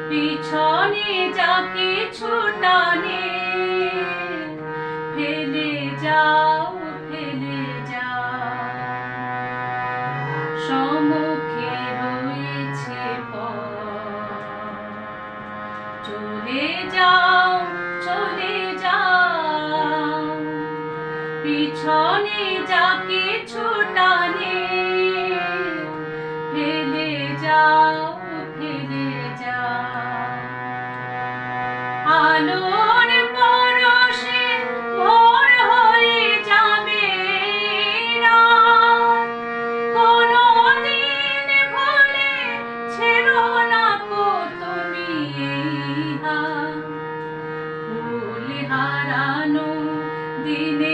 পিছনে যা কিছু টানে ফেলে যাও, ফেলে যাও। সম্মুখে রয়েছে পথ, চলে যাও, চলে যাও। পিছনে যা কিছু টানে ফেলে যাও, ফেলে যাও। আলোর পরশে ভোর হয়ে যাবে রাত, কোনদিন ভুলে ছেড়ো না কো তুমি এই হাত। ফুল হারানো দিনে